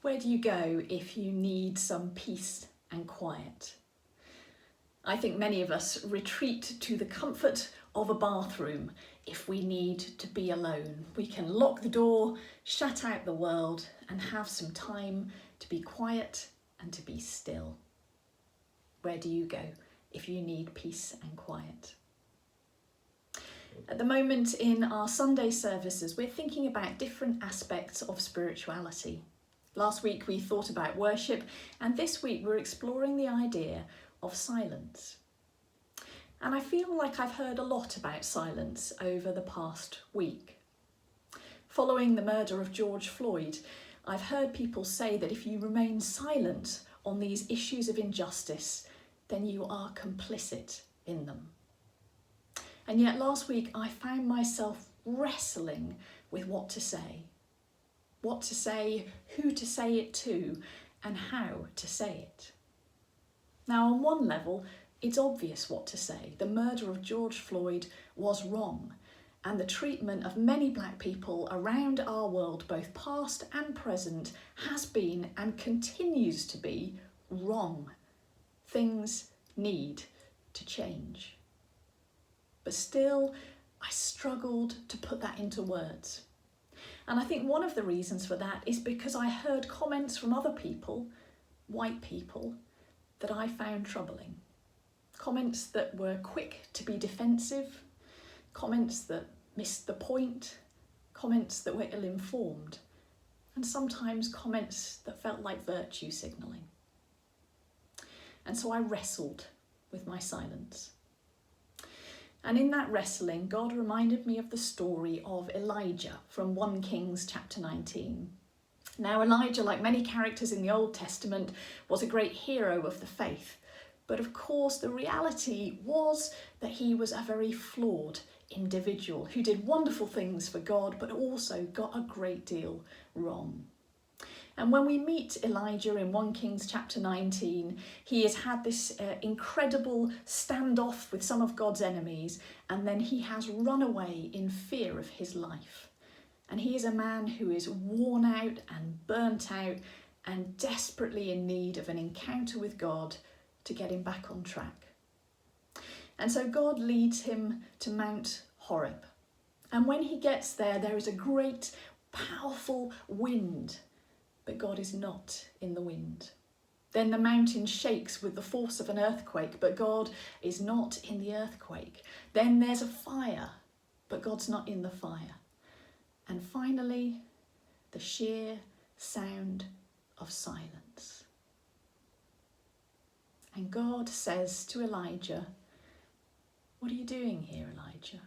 Where do you go if you need some peace and quiet? I think many of us retreat to the comfort of a bathroom if we need to be alone. We can lock the door, shut out the world, and have some time to be quiet and to be still. Where do you go if you need peace and quiet? At the moment in our Sunday services, we're thinking about different aspects of spirituality. Last week we thought about worship, and this week we're exploring the idea of silence. And I feel like I've heard a lot about silence over the past week. Following the murder of George Floyd, I've heard people say that if you remain silent on these issues of injustice, then you are complicit in them. And yet last week I found myself wrestling with what to say. What to say, who to say it to, and how to say it. Now, on one level, it's obvious what to say. The murder of George Floyd was wrong, and the treatment of many black people around our world, both past and present, has been and continues to be wrong. Things need to change. But still, I struggled to put that into words. And I think one of the reasons for that is because I heard comments from other people, white people, that I found troubling. Comments that were quick to be defensive, comments that missed the point, comments that were ill-informed, and sometimes comments that felt like virtue signalling. And so I wrestled with my silence. And in that wrestling, God reminded me of the story of Elijah from 1 Kings chapter 19. Now, Elijah, like many characters in the Old Testament, was a great hero of the faith. But of course, the reality was that he was a very flawed individual who did wonderful things for God, but also got a great deal wrong. And when we meet Elijah in 1 Kings chapter 19, he has had this incredible standoff with some of God's enemies, and then he has run away in fear of his life. And he is a man who is worn out and burnt out and desperately in need of an encounter with God to get him back on track. And so God leads him to Mount Horeb. And when he gets there, there is a great, powerful wind. But God is not in the wind. Then the mountain shakes with the force of an earthquake, but God is not in the earthquake. Then there's a fire, but God's not in the fire. And finally, the sheer sound of silence. And God says to Elijah, "What are you doing here, Elijah?"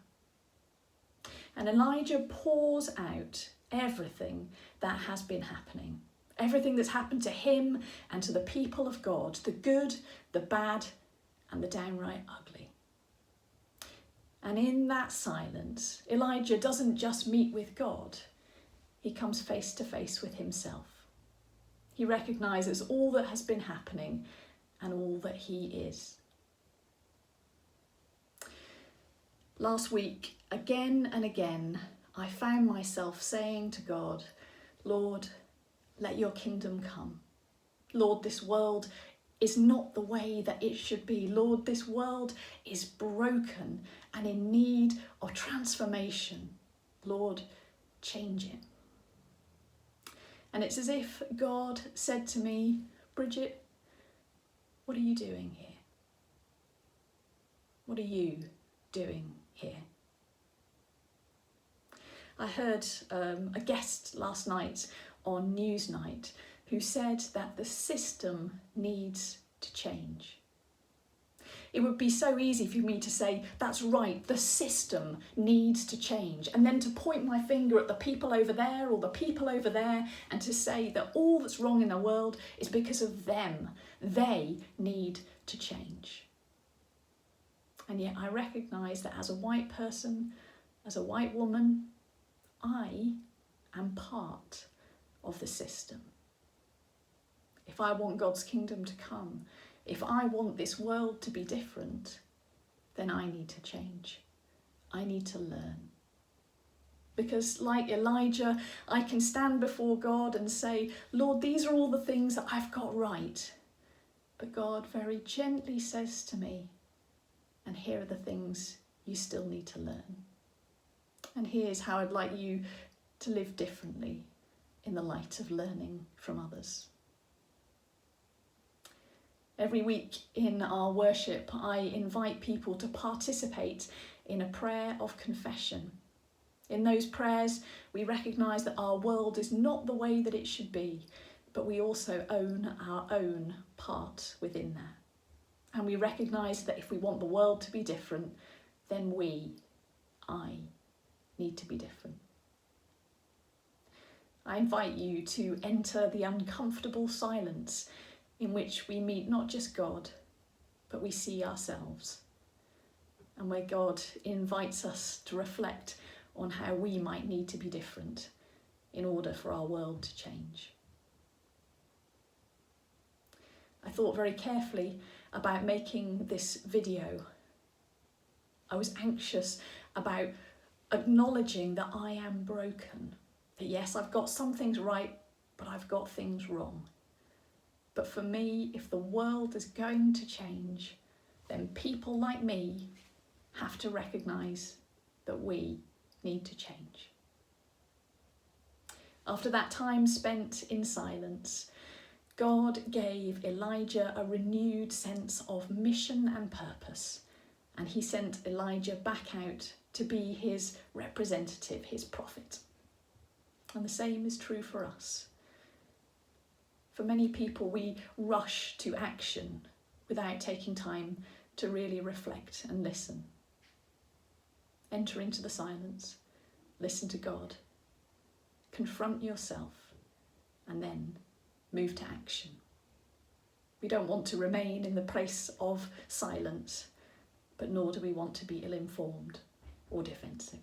And Elijah pours out everything that has been happening. Everything that's happened to him and to the people of God, the good, the bad, and the downright ugly. And in that silence, Elijah doesn't just meet with God, he comes face to face with himself. He recognises all that has been happening and all that he is. Last week, again and again, I found myself saying to God, "Lord, let your kingdom come. Lord, this world is not the way that it should be. Lord, this world is broken and in need of transformation. Lord, change it." And it's as if God said to me, "Bridget, what are you doing here? What are you doing here?" I heard a guest last night on Newsnight who said that the system needs to change. It would be so easy for me to say, "That's right, the system needs to change," and then to point my finger at the people over there or the people over there and to say that all that's wrong in the world is because of them. They need to change. And yet I recognise that as a white person, as a white woman, I am part of the system. If I want God's kingdom to come, if I want this world to be different, then I need to change. I need to learn. Because like Elijah, I can stand before God and say, Lord, these are all the things that I've got right. But God very gently says to me, and here are the things you still need to learn. And here's how I'd like you to live differently in the light of learning from others. Every week in our worship, I invite people to participate in a prayer of confession. In those prayers, we recognise that our world is not the way that it should be, but we also own our own part within that. And we recognise that if we want the world to be different, then I, need to be different. I invite you to enter the uncomfortable silence in which we meet not just God, but we see ourselves, and where God invites us to reflect on how we might need to be different in order for our world to change. I thought very carefully about making this video. I was anxious about acknowledging that I am broken, that yes, I've got some things right, but I've got things wrong. But for me, if the world is going to change, then people like me have to recognise that we need to change. After that time spent in silence, God gave Elijah a renewed sense of mission and purpose, and he sent Elijah back out to be his representative, his prophet. And the same is true for us. For many people, we rush to action without taking time to really reflect and listen. Enter into the silence, listen to God, confront yourself, and then move to action. We don't want to remain in the place of silence, but nor do we want to be ill-informed or defensive.